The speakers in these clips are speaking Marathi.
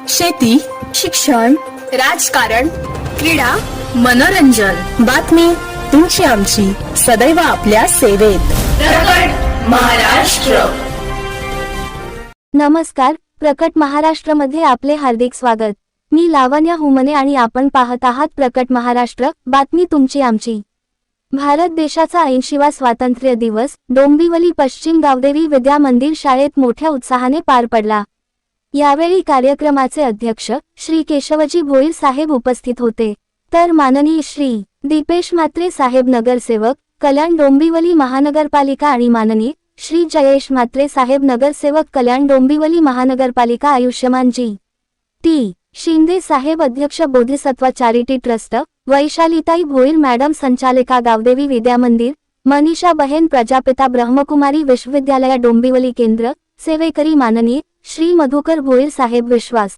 शेती, शिक्षण, राजकारण, क्रीडा, मनोरंजन, बातमी तुमची आमची सदैव आपल्या सेवेत. प्रकट महाराष्ट्र. नमस्कार, प्रकट महाराष्ट्रमध्ये आपले हार्दिक स्वागत. मी लावण्या हुमने आणि आपण पाहत आहात प्रकट महाराष्ट्र, बातमी तुमची आमची. भारत देशाचा 80वा स्वातंत्र्य दिवस डोंबिवली पश्चिम गावदेवी विद्या मंदिर शाळेत मोठ्या उत्साहाने पार पडला. यावेळी कार्यक्रमाचे अध्यक्ष श्री केशवजी भोईर साहेब उपस्थित होते, तर माननीय श्री दीपेश म्हात्रे साहेब नगरसेवक कल्याण डोंबिवली महानगरपालिका आणि माननीय श्री जयेश म्हात्रे साहेब नगरसेवक कल्याण डोंबिवली महानगरपालिका आयुष्यमान जी टी शिंदे साहेब अध्यक्ष बोधिसत्व चॅरिटी ट्रस्ट, वैशालीताई भोईर मॅडम संचालिका गावदेवी विद्या मंदिर, मनीषा बहेन प्रजापिता ब्रह्मकुमारी विश्वविद्यालय डोंबिवली केंद्र, सेवेकरी माननीय श्री मधुकर भोईर साहेब विश्वास,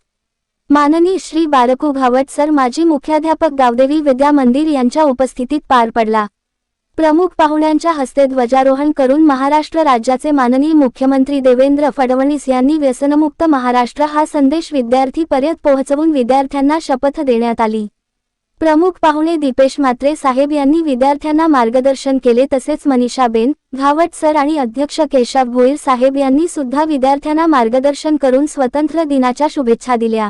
माननीय श्री बारकू घावट सर माजी मुख्याध्यापक गावदेवी विद्या मंदिर यांच्या उपस्थितीत पार पडला. प्रमुख पाहुण्यांच्या हस्ते ध्वजारोहण करून महाराष्ट्र राज्याचे माननीय मुख्यमंत्री देवेंद्र फडणवीस यांनी व्यसनमुक्त महाराष्ट्र हा संदेश विद्यार्थीपर्यंत पोहोचवून विद्यार्थ्यांना शपथ देण्यात आली. प्रमुख पाहुणे दीपेश म्हात्रे साहेब यांनी विद्यार्थ्यांना मार्गदर्शन केले, तसेच मनीषाबेन घावट सर आणि अध्यक्ष केशव भोईर साहेब यांनी सुद्धा विद्यार्थ्यांना मार्गदर्शन करून स्वातंत्र्य दिनाच्या शुभेच्छा दिल्या.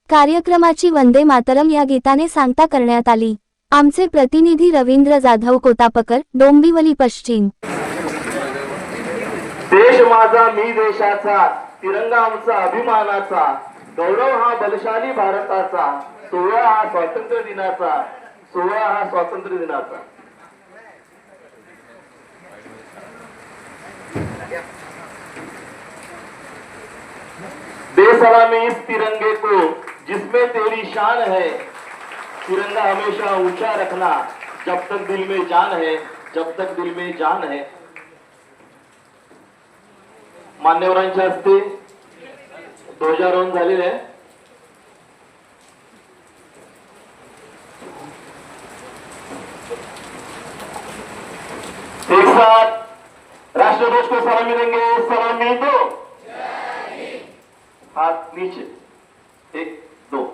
कार्यक्रमाची वंदे मातरम या गीताने सांगता करण्यात आली. आमचे प्रतिनिधी रवींद्र जाधव कोतापकर, डोंबिवली पश्चिम. देश माझा मी देशाचा, तिरंगा आमचा अभिमानाचा, गौरव हा बलशाली भारताचा, सोहळा हा स्वातंत्र्य दिनाचा, सोहळा हा स्वातंत्र्य दिनाचा. दे सलामी इस तिरंगे को जिसमें तेरी शान है, तिरंगा हमेशा ऊंचा रखना जब तक दिल में जान है, जब तक दिल में जान है. मान्यवरांच्या हस्ते ध्वजारोहण झालेले आहे. एक साथ राष्ट्रध्वज को सलामी देंगे. सलामी दो, हाथ नीचे, एक दो.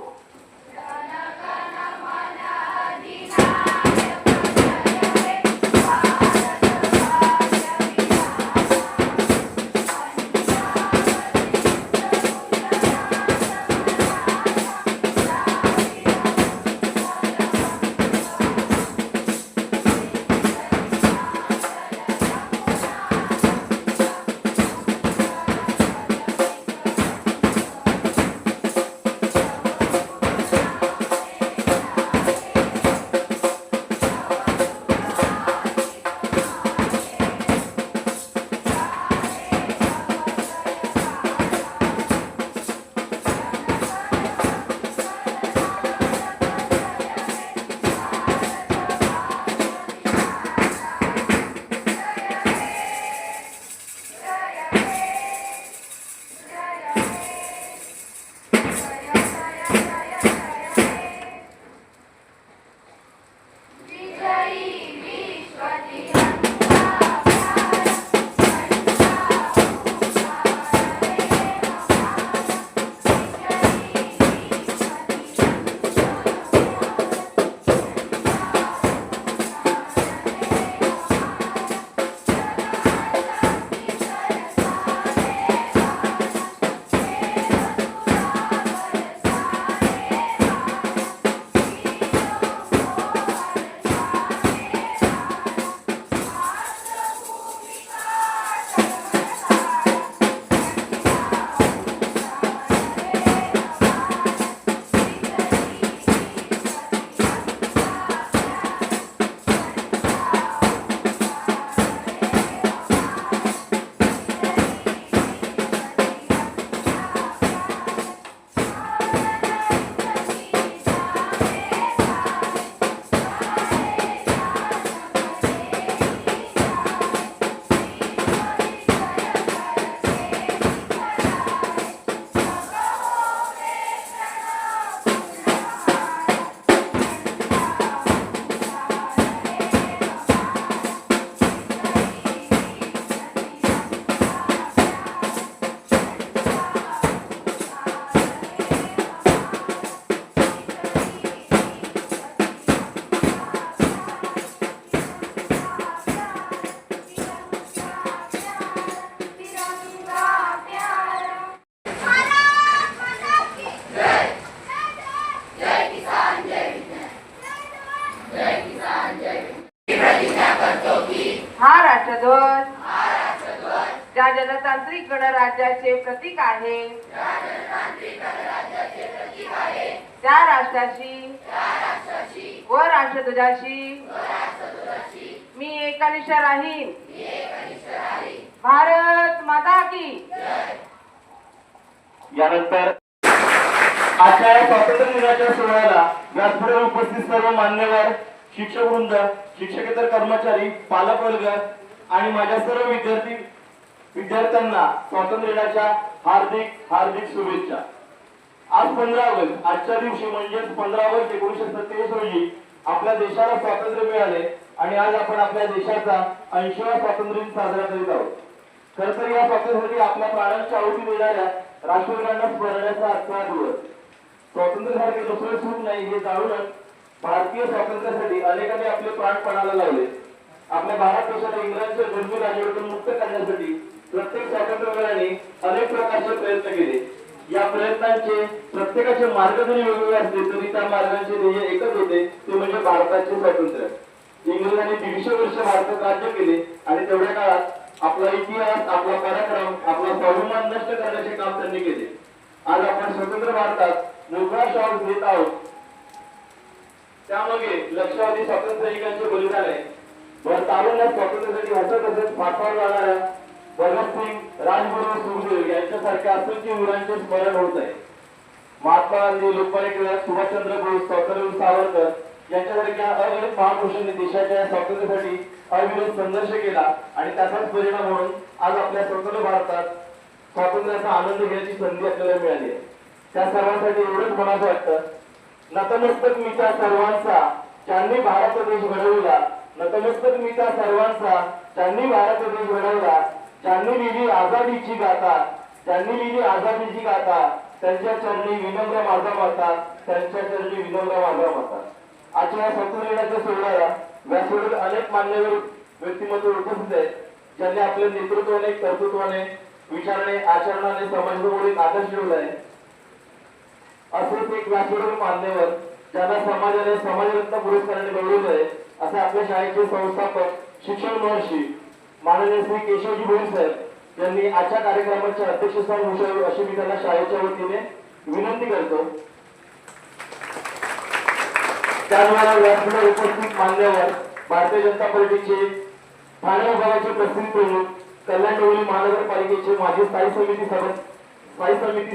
गणराज्याचे प्रतीक आहे त्या राष्ट्राशी व राष्ट्रध्वजाशी मी एकनिष्ठ राहीन. भारत माता की. यानंतर आजच्या या स्वातंत्र्य दिनाच्या सोहळ्याला व्यासपीठावर उपस्थित सर्व मान्यवर, शिक्षक वृंद, शिक्षकेतर कर्मचारी, पालक वर्ग आणि माझ्या सर्व विद्यार्थ्यांना स्वातंत्र्य दिनाच्या हार्दिक हार्दिक शुभेच्छा. आज 15 ऑगस्ट, आजच्या दिवशी म्हणजेच 15 ऑगस्ट 1947 रोजी आपल्या देशाला स्वातंत्र्य मिळाले आणि आज आपण आपल्या देशाचा 80वा स्वातंत्र्य दिन साजरा करीत आहोत. खर तर या स्वातंत्र्यासाठी आपल्या प्राणांची आहुती देणाऱ्या राष्ट्रवीरांना स्मरण्याचा आजचा दिवस. स्वातंत्र्यासारखे दुसरे सुख नाही हे जाणूनच भारतीय स्वातंत्र्यासाठी अनेकांनी आपले प्राण पणाला लावले. आपल्या भारत देशाला इंग्रजांच्या जुलमी राजवटीतून मुक्त करण्यासाठी प्रत्येक स्वातंत्र्यवीरांनी अनेक प्रकारचे प्रयत्न केले. या प्रयत्नांचे प्रत्येकाचे मार्ग जरी वेगवेगळे असले तरी त्या मार्गांचे ध्येय एकच होते, ते म्हणजे भारताचे स्वातंत्र्य. इंग्रजांनी 150 वर्ष भारतात राज्य केले आणि तेवढ्या काळात आपला इतिहास, आपला पराक्रम, आपला स्वाभिमान नष्ट करण्याचे काम त्यांनी केले. आज आपण स्वतंत्र भारतात मोठा श्वास घेत आहोत. त्यामागे लक्षावधी स्वातंत्र्य सैनिकांचे बलिदान आहे. तारुण्यात स्वातंत्र्यासाठी हसत हसत फाटावर जाणाऱ्या भगतसिंग, राजगुरू, सुखदेव यांच्यासारख्या असंख्य वीरांचे स्मरण होत आहे. महात्मा गांधी, लोकमान्य टिळक, सुभाषचंद्र बोस, स्वातंत्र्यवीर सावरकर यांच्यासारख्या अगणित महापुरुषांनी देशाच्या स्वातंत्र्यासाठी अविरत संघर्ष केला आणि त्याचाच परिणाम म्हणून आज आपल्या स्वतंत्र भारतात स्वातंत्र्याचा आनंद घेण्याची संधी आपल्याला मिळाली आहे. त्या सर्वांसाठी एवढंच म्हणावं वाटतं, नतमस्तक मी त्या सर्वांचा ज्यांनी भारत देश घडवला, नतमस्तक मी त्या सर्वांचा ज्यांनी भारत देश घडवला, ज्यांनी लिहिली आझादीची गाथा, ज्यांनी लिहिली आझादीची गाथा, त्यांच्या चरणी विनम्र माझा माता, त्यांच्या चरणी विनम्र माझा माता. आजच्या स्वातंत्र्य दिनाच्या सोहळ्याला व्यासपीठावर अनेक मान्यवर व्यक्तिमत्व उपस्थित आहेत, ज्यांनी आपल्या नेतृत्वाने, कर्तृत्वाने, विचाराने, आचरणाने समाजासमोर एक आदर्श ठेवला आहे. असेच एक व्यासपीठावर मान्यवर ज्यांना समाजाने समाजरत्न पुरस्काराने गौरवले आहे, असे आपल्या शाळेचे संस्थापक, शिक्षण महर्षी माननीय श्री केशवजी भोईर साहेब यांनी आजच्या कार्यक्रमाच्या अध्यक्षस्थान भूषावे अशी मी त्यांना शाळेच्या वतीने विनंती करतो. त्याद्वारे व्यासपीठावर उपस्थित मान्यवर, भारतीय जनता पार्टीचे ठाणे विभागाचे प्रसिद्ध प्रमुख, कल्याण डोंबिवली महानगरपालिकेचे माजी स्थायी समिती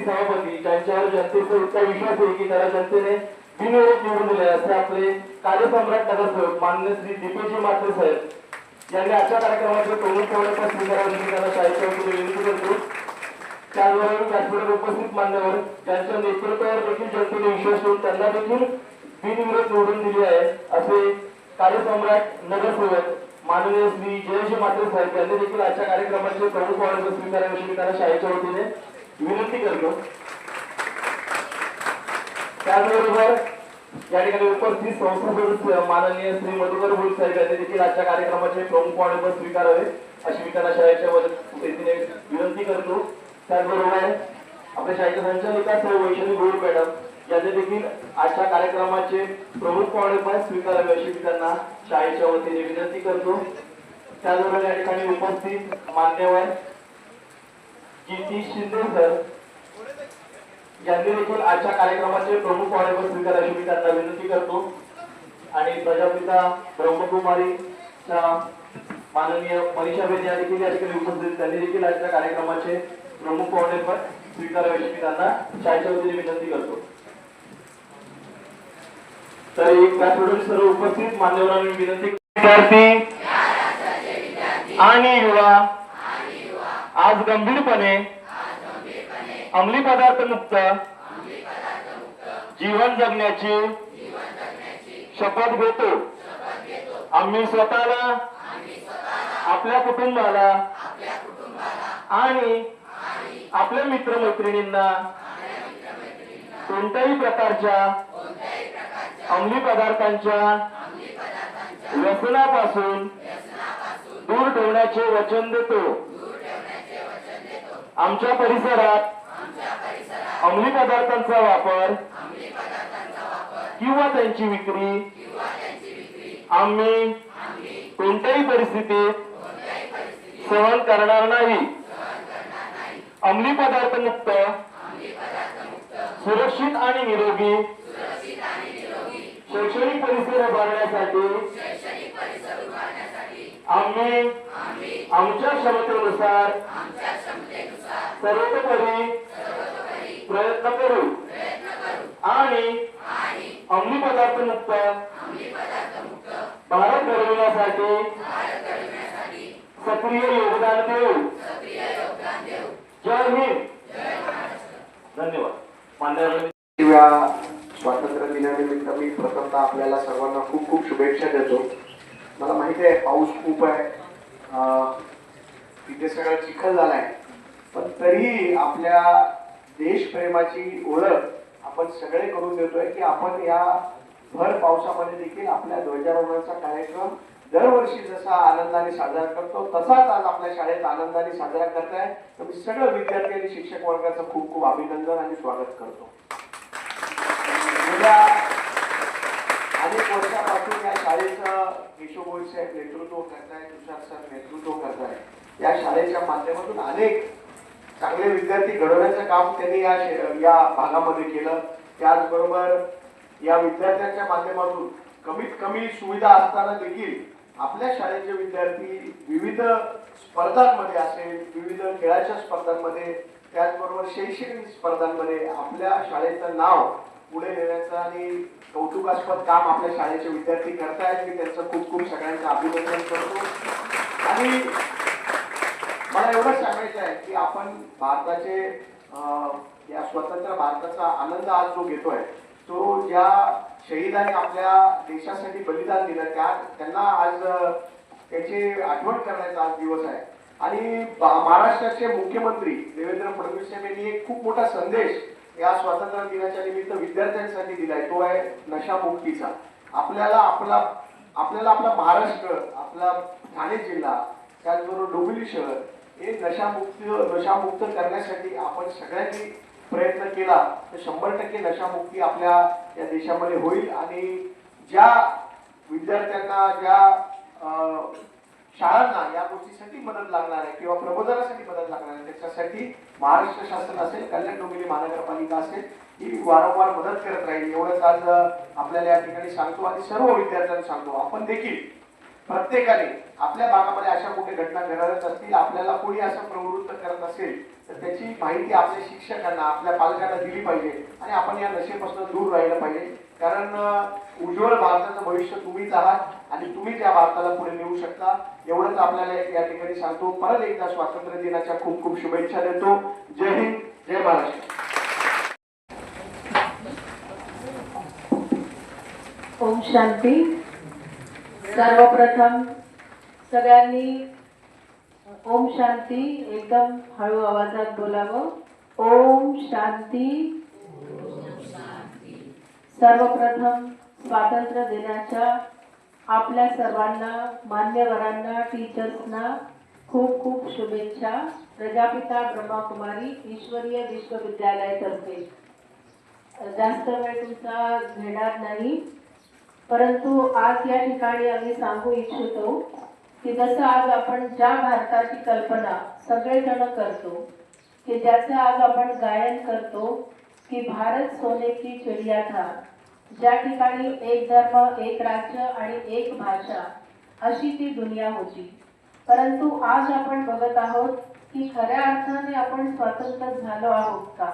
सभापती, ज्यांच्यावर जनतेचा इतका विश्वास आहे की त्याला जनतेने बिनविरोध निवडून दिले, असे आपले कार्यसम्राट नगरसेवक माननीय श्री दीपेशजी म्हात्रे साहेब यांनी आजच्या कार्यक्रमाचे प्रमुख पाहुणे स्वीकारावे त्यांना शाळेच्या वतीने विनंती करतो. त्याद्वारे व्यासपीठावर उपस्थित मान्यवर ज्यांच्या नेतृत्वावर देखील जनतेने विश्वास ठेवून त्यांना देखील बिनविरोध निवडून दिले आहे, असे कार्यसम्राट नगरसेवक माननीय श्री जयजी म्हात्रे साहेब यांनी देखील आजच्या कार्यक्रमाचे प्रमुख पाहुणे स्वीकारावे अशी त्यांना शाळेच्या वतीने विनंती करतो. त्याचबरोबर या ठिकाणी उपस्थित संस्था सदस्य माननीय श्री मधुकर भोईर साहेब यांनी देखील आजच्या कार्यक्रमाचे प्रमुख पाहुणे स्वीकारावे अशी मी त्यांना शाळेच्या वतीने विनंती करतो. त्याचबरोबर आपल्या शाळेच्या संचालिका सौ वैशाली भोईर मॅडम यांनी देखील आजच्या कार्यक्रमाचे प्रमुख पाहुणे स्वीकारावे अशी मी त्यांना शाळेच्या वतीने विनंती करतो. त्याचबरोबर या ठिकाणी उपस्थित मान्यवर कीर्ती शिंदे सर यांनी देखील आजच्या कार्यक्रमाचे प्रमुख पाहुणे स्वीकारावे अशी मी त्यांना विनंती करतो. आणि प्रजापिता ब्रह्मकुमारीच्या माननीय मनीषा बेन या देखील या ठिकाणी उपस्थित, त्यांनी देखील आजच्या कार्यक्रमाचे प्रमुख पाहुणे स्वीकारावे अशी मी त्यांना शाळेच्या वतीने विनंती करतो. तर एक व्यासपीठावर सर्व उपस्थित मान्यवरांनी विनंती, विद्यार्थी आणि युवा आज गंभीरपणे अंमली पदार्थ मुक्त जीवन जगण्याची शपथ घेतो. आम्ही स्वतःला, आपल्या कुटुंबाला आणि आपल्या मित्रमैत्रिणींना कोणत्याही प्रकारच्या अंमली पदार्थांच्या व्यसनापासून दूर ठेवण्याचे वचन देतो. आमच्या परिसरात अंमली पदार्थांचा वापर किंवा त्यांची विक्री आम्ही कोणत्याही परिस्थितीत सहन करणार नाही. अंमली पदार्थ मुक्त सुरक्षित आणि निरोगी शैक्षणिक परिसर उभारण्यासाठी आम्ही आमच्या क्षमतेनुसार सर्वतोपरी प्रयत्न करू आणि अंमली पदार्थ मुक्त भारत घडविण्यासाठी सक्रिय योगदान देऊ. जय हिंद. धन्यवाद. मान्यवर या स्वातंत्र्य दिनानिमित्त मी प्रथमतः आपल्याला सर्वांना खूप खूप शुभेच्छा देतो. मला माहिती आहे पाऊस खूप आहे, तिथे सगळं चिखल झालाय, पण तरीही आपल्या देशप्रेमाची ओळख आपण सगळे करून देतोय की आपण या भर पावसामध्ये देखील आपल्या ध्वजारोहणाचा कार्यक्रम दरवर्षी जसा आनंदाने साजरा करतो तसाच आज आपल्या शाळेत आनंदाने साजरा करताय. तर मी सगळं विद्यार्थी आणि शिक्षक वर्गाचं खूप खूप अभिनंदन आणि स्वागत करतो. गेल्या अनेक वर्षापासून या शाळेचं केशव साहेब नेतृत्व करताय, तुषार सर नेतृत्व करताय. या शाळेच्या माध्यमातून अनेक चांगले विद्यार्थी घडवण्याचं काम त्यांनी या भागामध्ये केलं. त्याचबरोबर या विद्यार्थ्यांच्या माध्यमातून कमीत कमी सुविधा असताना देखील आपल्या शाळेचे विद्यार्थी विविध स्पर्धांमध्ये असेल, विविध खेळाच्या स्पर्धांमध्ये, त्याचबरोबर शैक्षणिक स्पर्धांमध्ये आपल्या शाळेचं नाव पुढे नेण्याचं आणि कौतुकास्पद काम आपल्या शाळेचे विद्यार्थी करतायत. मी त्यांचं खूप खूप सगळ्यांचं अभिनंदन करतो. आणि मला एवढंच सांगायचं आहे की आपण भारताचे या स्वतंत्र भारताचा आनंद आज जो घेतोय तो ज्या शहीदांनी आपल्या देशासाठी बलिदान दिलं त्यांना आज त्याची आठवण करण्याचा आज दिवस आहे. आणि महाराष्ट्राचे मुख्यमंत्री देवेंद्र फडणवीस यांनी एक खूप मोठा संदेश या स्वातंत्र्य दिनाच्या निमित्त विद्यार्थ्यांसाठी दिलाय. तो आहे नशामुक्तीचा. आपल्याला आपला महाराष्ट्र, आपला ठाणे जिल्हा, त्याचबरोबर डोंबिवली शहर हे नशामुक्त करण्यासाठी आपण सगळ्यांनी प्रयत्न केला तर 100% नशामुक्ती आपल्या या देशामध्ये होईल. आणि ज्या विद्यार्थ्यांना, ज्या शाळांना या गोष्टीसाठी मदत लागणार आहे किंवा प्रबोधनासाठी मदत लागणार आहे त्याच्यासाठी महाराष्ट्र शासन असेल, कल्याण डोंबिवली महानगरपालिका असेल, ही वारंवार मदत करत राहील. एवढंच आज आपल्याला या ठिकाणी सांगतो आणि सर्व विद्यार्थ्यांना सांगतो. आपण देखील प्रत्येकाने आपल्या भागामध्ये अशा कुठे घटना घडत असतील, आपल्याला कोणी असं प्रवृत्त करत असेल तर त्याची माहिती आपल्या शिक्षकांना, आपल्या पालकांना दिली पाहिजे आणि आपण या नशेपासून दूर राहिलं पाहिजे. कारण उज्ज्वल भारताचं भविष्य तुम्हीच आहात आणि तुम्हीच या भारताला पुढे नेऊ शकता. एवढंच आपल्याला या ठिकाणी सांगतो. परत एकदा स्वातंत्र्य दिनाच्या खूप खूप शुभेच्छा देतो. जय हिंद, जय महाराष्ट्र. ओम शांती. सर्वप्रथम सगळ्यांनी ओम शांती एकदम हळू आवाजात बोलावं. ओम शांती. सर्वप्रथम स्वातंत्र्य दिनाच्या आपल्या सर्वांना, मान्यवरांना, टीचर्सना खूप खूप शुभेच्छा. प्रजापिता ब्रह्माकुमारी ईश्वरीय विश्वविद्यालयातर्फे जास्त वेळ तुमचा घेणार नाही, परंतु आज या ठिकाणी आम्ही सांगू इच्छितो की जसं आज आपण ज्या भारताची कल्पना सगळेजण करतो, की ज्याचं आज आपण गायन करतो की भारत सोने की चिडिया था, ज्या ठिकाणी एक धर्म, एक राज्य आणि एक भाषा अशी ती दुनिया होती. परंतु आज आपण बघत आहोत की खऱ्या अर्थाने आपण स्वतंत्र झालो आहोत का?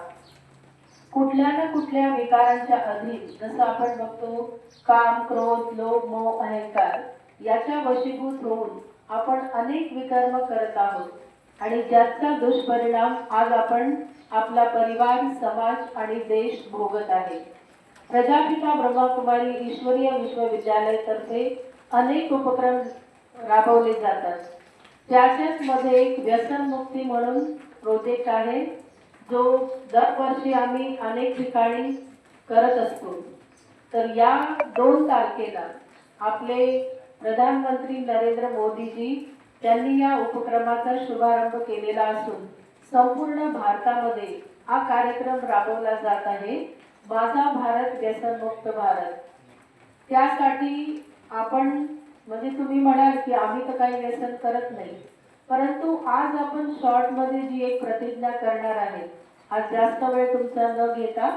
कुठल्या ना कुठल्या विकारांच्या अधीन, जसं आपण बघतो काम, क्रोध, लोभ, मोह, अहंकार याच्या वशीभूत होऊन आपण अनेक विकर्म करत आहोत आणि ज्याचा दुष्परिणाम आज आपण आपला परिवार, समाज आणि देश भोगत आहे. प्रजापिता ब्रह्माकुमारी ईश्वरीय विश्वविद्यालयातर्फे अनेक उपक्रम राबवले जातात. त्याच्याच मध्ये एक व्यसनमुक्ती म्हणून प्रोजेक्ट आहे जो दरवर्षी आम्ही अनेक ठिकाणी करत असतो. तर या 2 तारखेला आपले प्रधानमंत्री नरेंद्र मोदीजी त्यांनी या उपक्रमाचा शुभारंभ केलेला असून संपूर्ण भारतामध्ये हा कार्यक्रम राबवला जात आहे. माझा भारत व्यसनमुक्त भारत. त्यासाठी आपण म्हणजे तुम्ही म्हणाल की आम्ही तर काही व्यसन करत नाही, परंतु आज आपण शॉर्टमध्ये जी एक प्रतिज्ञा करणार आहे, आज जास्त वेळ तुमचा न घेता,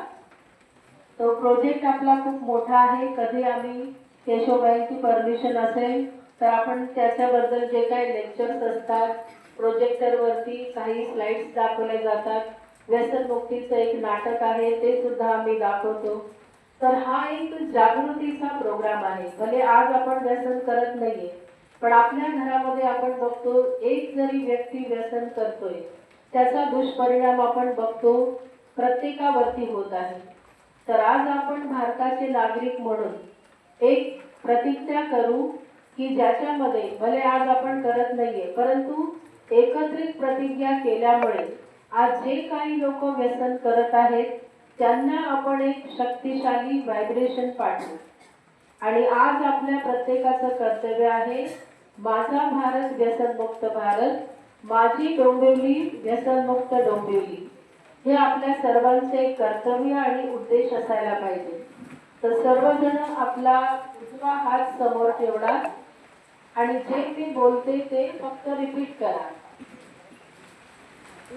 तो प्रोजेक्ट आपला खूप मोठा आहे. कधी आम्ही केशवबाईंची परमिशन असेल तर आपण त्याच्याबद्दल जे काही लेक्चर्स असतात, प्रोजेक्टरवरती काही स्लाइड्स दाखवले जातात, व्यसनमुक्तीचं एक नाटक आहे ते सुद्धा आम्ही दाखवतो. तर हा एक जागृतीचा प्रोग्राम आहे. भले आज आपण व्यसन करत नाहीये, पण आपल्या घरामध्ये आपण बघतो एक जरी व्यक्ती व्यसन करतोय त्याचा दुष्परिणाम आपण बघतो प्रत्येकावरती होत आहे. तर आज आपण भारताचे नागरिक म्हणून एक प्रतिज्ञा करू की ज्याच्यामध्ये भले आज आपण करत नाहीये, परंतु एकत्रित प्रतिज्ञा केल्यामुळे आज जे काही लोक व्यसन करत आहेत त्यांना आपण एक शक्तिशाली व्हायब्रेशन पाठवू. आणि आज आपल्या प्रत्येकाचं कर्तव्य आहे, माझा भारत व्यसनमुक्त भारत, माझी डोंबिवली व्यसनमुक्त डोंबिवली. हे आपल्या सर्वांचे कर्तव्य आणि उद्देश असायला पाहिजे. तर सर्वजण आपला उजवा हात समोर ठेवणार आणि जे मी बोलते ते फक्त रिपीट करा.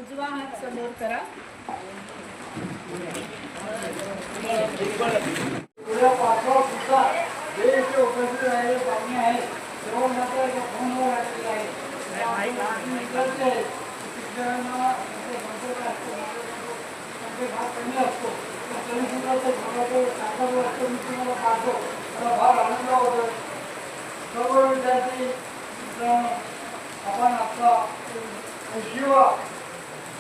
उजवा हात समोर करा. उद्या पाठवा सुद्धा जे इथे उपस्थित राहिलेले पाहुणे आहेत सर्व मात्र फोनवर आलेले आहेत. इकडचे शिक्षकांना संपर्क असतो, त्यांचे भाग कमी असतो, तरी सुद्धा ते भागाचे साखर असतो. मी तुम्हाला पाहतो, मला फार आनंद होतो. सर्व विद्यार्थी मित्रांनो, आपण आपला 80वा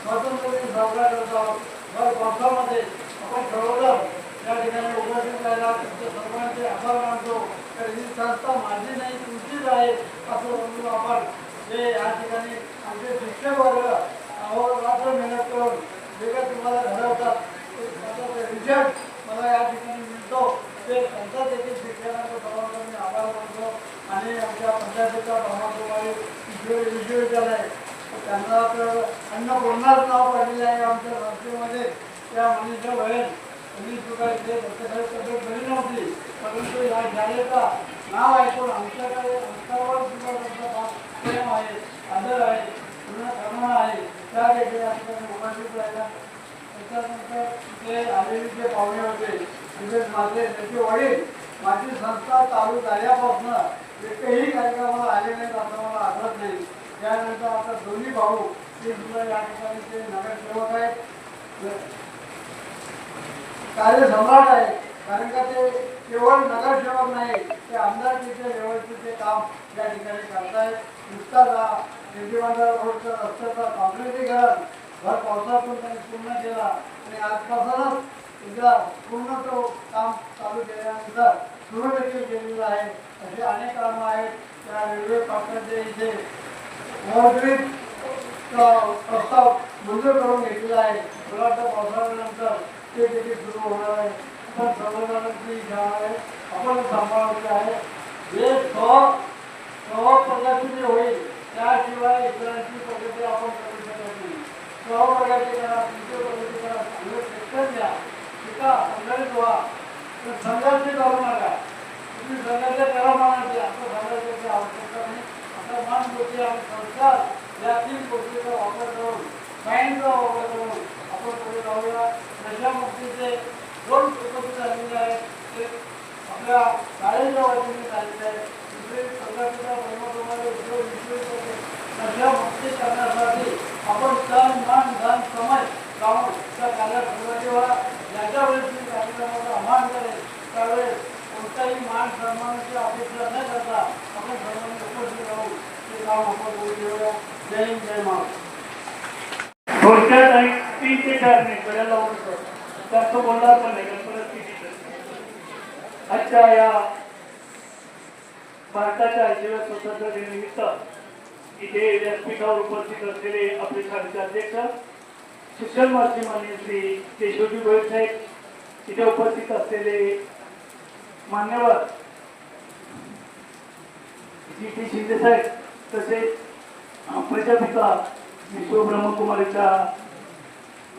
स्वातंत्र्य दिन साजरा करत आहोत. भर पावसामध्ये आपण ठरवलं या ठिकाणी उपस्थित राहिला, तुमच्या सर्वांचे आभार मानतो. तर ही संस्था माझी नाही तुमचीच आहे असं म्हणून आपण जे या ठिकाणी आमचे शिक्षक वर्ग रात्र मेहनत करून जे काय तुम्हाला घडवतात त्याचा रिझल्ट मला या ठिकाणी मिळतो. ते त्यांचा देखील शिक्षकांचा सर्वांचा मी आभार मानतो. आणि आमच्या पंचायतीचा ब्रह्मकुमारी विश्वविद्यालय त्यांना तर अन्नपूर्णाच नाव पडलेलं आहे आमच्या संस्थेमध्ये. त्या मनीषा बहेन त्यांनी सुद्धा इथे प्रत्येकाची तब्येत बरी नव्हती, परंतु या शाळेचा नाव ऐकून आमच्याकडे आमच्यावर सुद्धा त्यांचा प्रेम आहे, आदर आहे, पूर्ण करुणा आहे. त्या देखील या ठिकाणी उपस्थित राहिला. त्याच्यानंतर तिथे आलेले जे पाहुणे होते तिथे माझे त्याचे वडील माझी संस्था चालू झाल्यापासून एकही कार्यक्रमाला आले नाहीत असं मला आठवत नाही. त्यानंतर आता दोन्ही भाऊ ते सुद्धा या ठिकाणी ते नगरसेवक आहेत, कार्यसम्राट आहे. कारण का ते केवळ नगरसेवक नाही, ते आमदारकीच्या लेवलचे ते काम या ठिकाणी करतायत. नुसताच निधीबांधा रोडचा रस्त्याचा काँक्रिटीकरण भर पावसातून त्यांनी पूर्ण केला आणि आजपासूनच एकदा पूर्ण तो काम चालू केल्यानंतर सुरू देखील केलेलं आहे. असे अनेक कामं आहेत. त्या रेल्वे पात्राचे इथे ओव्हरब्रिज प्रस्ताव मंजूर करून घेतलेला आहे. मुलाच्या पावसाळ्यानंतर ते देखील सुरू होणार आहे. पण सर्वजणांची इच्छा आहे आपण सांभाळायचे आहे. जे प्रगती होईल त्याशिवाय इतरांची प्रगती आपण करू शकत नाही. प्रगती करा, तुमची प्रगती करा, चांगलं शिक्षण द्या, शिका, संघटित व्हा. तर संघर्ष करू नका. तुम्ही संघर्ष करा म्हणायचे, असं संघर्षाची आवश्यकता नाही. आता मनस्मृती आणि संस्कार या 3 गोष्टीचा वापर करून, सायन्सचा वापर करून आपण पुढे जाऊया. नशामुक्तीचे 2 उपक्रम झालेले आहेत, ते आपल्या शाळेच्या वतीने झालेले आहेत. दुसरे संघटनेचा ब्रह्मकुमारी विश्वविद्यालय नशामुक्ती करण्यासाठी आपण तन मन धन समय लावून त्या कार्यात सहभागी व्हा. ज्याच्या वेळेस मी कार्यक्रमाचं आव्हान करेल त्यावेळेस कोणत्याही मान सन्मानाची अपेक्षा न करता आपण सर्वांनी उपस्थित राहू ते काम आपण करून घेऊया. जय हिंद, जय महाराष्ट्र. थोडक्यात 3 ते 4 मिनिट बऱ्याला होतं, जास्त बोलणार पण नाही. आजच्या या भारताच्या 80व्या स्वातंत्र्य दिनानिमित्त इथे व्यासपीठावर उपस्थित असलेले आपले शाळेचे अध्यक्ष शिक्षण मंत्री माननीय श्री केशवजी गोयल साहेब, इथे उपस्थित असलेले मान्यवर जी शिंदे साहेब, तसेच प्रजापिता विश्व ब्रह्मकुमारीच्या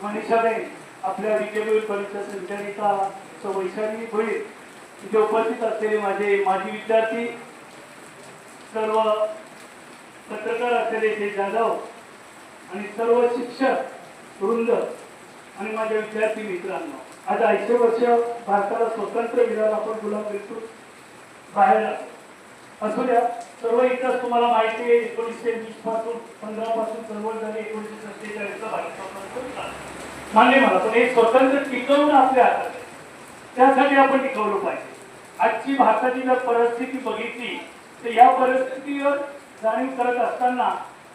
मनीषाबेन, आपल्या विजयवेल कॉलेजच्या संचालिका वैशाली भोईर, इथे उपस्थित असलेले माझे माजी विद्यार्थी, सर्व पत्रकार असलेले जे जाधव आणि सर्व शिक्षक वृंद आणि माझ्या विद्यार्थी मित्रांनो, आज 80 वर्ष भारताला स्वातंत्र्य मिळालं, आपण गुलाम बिलकुल बाहेर असू द्या. सर्व इतिहास तुम्हाला माहिती आहे. 1920 पासून 15 पासून चळवळ झाली, 1947 भारत स्वातंत्र्य झालं. मान्य मला, पण हे स्वातंत्र्य टिकवणं आपल्या हातात आहे. त्यासाठी आपण टिकवलं पाहिजे. आजची भारताची जर परिस्थिती बघितली तर या परिस्थितीवर जाणीव करत असताना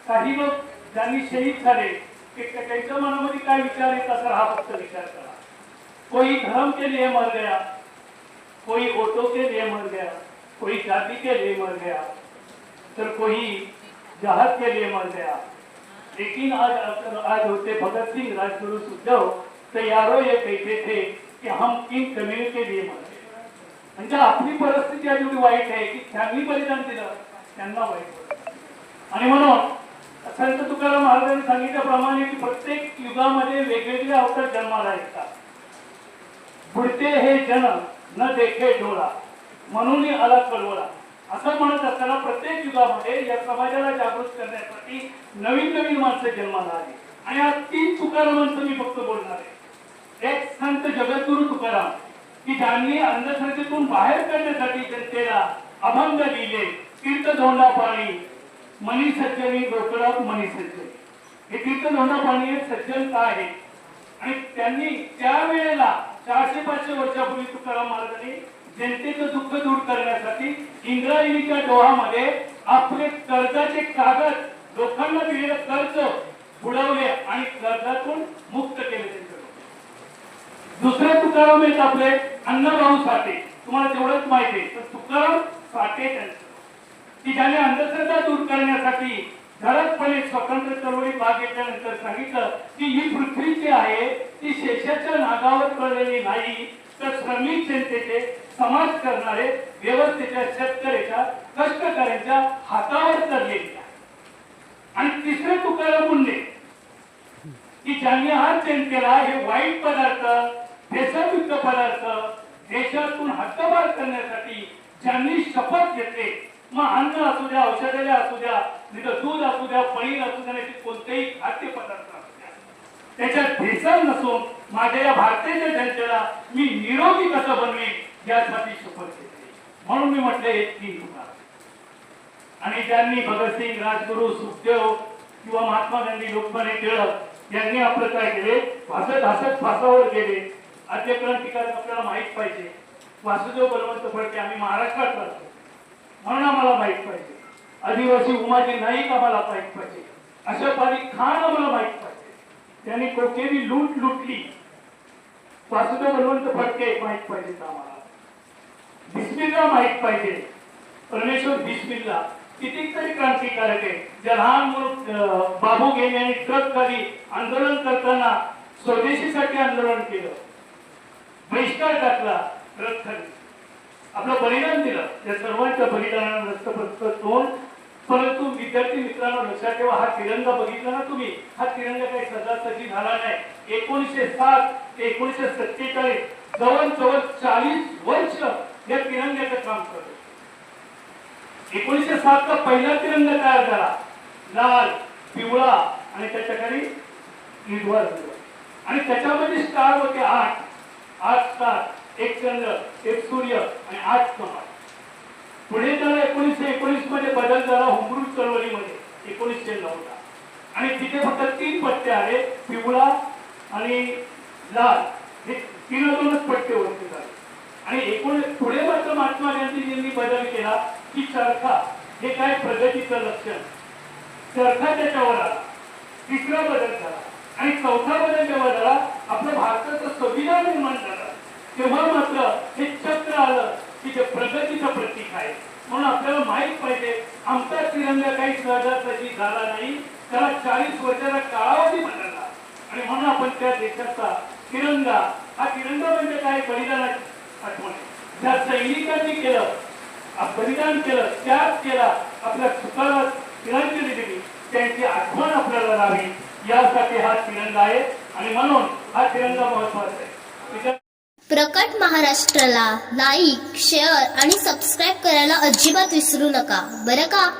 काही लोक ज्यांनी शहीद झाले त्यांच्या मनामध्ये काय विचार येत असेल हा फक्त विचार करा. कोई धर्म के लिए मर गया, कोई वोटों के लिए मर गया, कोई जाति के लिए मर गया, तो कोई जहाज के लिए मर गया. लेकिन आज होते भगत सिंह, राजगुरु, सुखदेव, तो यारो ये कहते थे कि हम किन कम्युनिटी के लिए मर गए. म्हणजे आपली परिस्थिती आज एवढी वाईट आहे की त्यांनी बलिदान दिलं, त्यांना वाईट. आणि म्हणून संत तुकाराम महाराजांनी सांगितल्याप्रमाणे की प्रत्येक युगामध्ये वेगवेगळे अवतार जन्माला येतात. बुडते हे जन न देखे डोळा, म्हणून आला कळवळा, असं म्हणत असताना प्रत्येक युगामध्ये या समाजाला जागृत करण्यासाठी नवीन नवीन माणसं जन्माला आली. आणि आज 3 तुकारामांचं मी फक्त बोलणार आहे. एक संत जगद्गुरु तुकाराम की ज्यांनी अंधश्रद्धेतून बाहेर काढण्यासाठी जनतेला अभंग लिहिले. तीर्थधोंडा पाणी मनी सज्जनी डोकळा मनी सज्जन. हे तीर्थधोंडा पाणी हे सज्जन काय आहे. आणि त्यांनी त्यावेळेला 400-500 वर्षापूर्वी तुकाराम महाराजांनी जनतेचं दुःख दूर करण्यासाठी इंद्रायणीच्या डोहामध्ये आपले कर्जाचे कागद लोकांना दिलेलं कर्ज बुडवले आणि कर्जातून मुक्त केले. दुसरे तुकाराम आहेत आपले अण्णाभाऊ साठे. तुम्हाला तेवढंच माहिती आहे, तर तुकाराम साठे त्यांचं की ज्याने अंधश्रद्धा दूर करण्यासाठी धडकपणे स्वतंत्र चळवळीत भाग घेतल्यानंतर सांगितलं की ही पृथ्वी जी आहे ती शेषाच्या नागावर पडलेली नाही, तर श्रमिक जनतेचे, समाज करणारे, व्यवस्थेच्या, शेतकऱ्याच्या, कष्टकऱ्यांच्या हातावर चाललेली आहे. आणि तिसरे तुकाराम मुंडे की ज्यांनी आज जनतेला हे वाईट पदार्थ, भेसळयुक्त पदार्थ देशातून हद्दपार करण्यासाठी ज्यांनी शपथ घेतले, मग अन्न असू द्या, औषधालय असू द्या, दूध असू द्या, पनीर असू द्या, कोणतेही खाद्यपदार्थ असू द्या, त्याच्यात भेसळ नसून माझ्या या भारतीय जनतेला मी निरोगी कसं बनवेन यासाठी शपथ घेतली. म्हणून मी म्हटले हे 3 तुकाराम. आणि ज्यांनी भगतसिंग, राजगुरु, सुखदेव किंवा महात्मा गांधी, लोकमान्य टिळक यांनी आपलं काय केले, हसत हसत फासावर गेले. आद्य क्रांतिकारक आपल्याला माहित पाहिजे. वासुदेव बळवंत फडके आम्ही महाराष्ट्रात राहतो म्हणून आम्हाला माहित पाहिजे. आदिवासी उमाजी नाईक आम्हाला माहित पाहिजे. अशरफ अली खान आम्हाला माहित पाहिजे. त्यांनी कोकेरी लूट लुटली. वासुदेव बळवंत फडके माहित पाहिजे आम्हाला. बिस्मिल्ला माहित पाहिजे. परमेश्वर बिस्मिल्ला कितीतरी क्रांतिकारक आहे. ज्या लहान मुलं बाबू घेणे आणि ट्रक खाली आंदोलन करताना स्वदेशीसाठी आंदोलन केलं, बहिष्कार टाकला, ट्रक खाली आपलं बलिदान दिलं. त्या सर्वांच्या बलिदानाला रस्तप्रस्तोन. परंतु विद्यार्थी मित्रांनो लक्षात ठेवा, हा तिरंगा बघितला ना तुम्ही, हा तिरंगा काही सजासजी झाला नाही. 1907 ते 1947 जवळजवळ 40 वर्ष या तिरंग्याचं काम करतो. 1907 चा पहिला तिरंगा तयार झाला, लाल, पिवळा आणि त्याच्या खाली हिरवा रंग. आणि त्याच्यामध्ये स्टार होते 8 स्टार, एक चंद्र, एक सूर्य आणि 8 कमळ. पुढे त्याला 1919 मध्ये बदल झाला होमरूल चळवळीमध्ये 1909 ला. आणि तिथे फक्त 3 पट्टे आले, पिवळा आणि लाल, हे 3-2च पट्टे होते झाले. आणि पुढे मात्र महात्मा गांधीजींनी बदल केला की चरखा हे काय प्रगतीचं लक्षण, चरखा त्याच्यावर आला. तिसरा बदल झाला आणि चौथा बदल जेव्हा झाला, आपलं भारताचं संविधान निर्माण झालं, तेव्हा मात्र हे चक्र आलं की ते प्रगतीचं प्रतीक आहे. म्हणून आपल्याला माहित पाहिजे आमचा तिरंगा काही सहजासहजी झाला नाही, त्याला 40 वर्षाचा कालावधी बदलला. आणि म्हणून आपण त्या देशाचा तिरंगा, हा तिरंगा म्हणजे काय, बलिदानाची आठवण. ज्या सैनिकांनी केलं, बलिदान केलं, त्याग केला, आपल्या चुकाला तिरंगी दिली, त्यांची आठवण आपल्याला राहावी यासाठी हा तिरंगा आहे. आणि म्हणून हा तिरंगा महत्वाचा आहे. प्रकट महाराष्ट्राला लाईक, शेअर आणि सबस्क्राईब करायला अजिबात विसरू नका बरं का.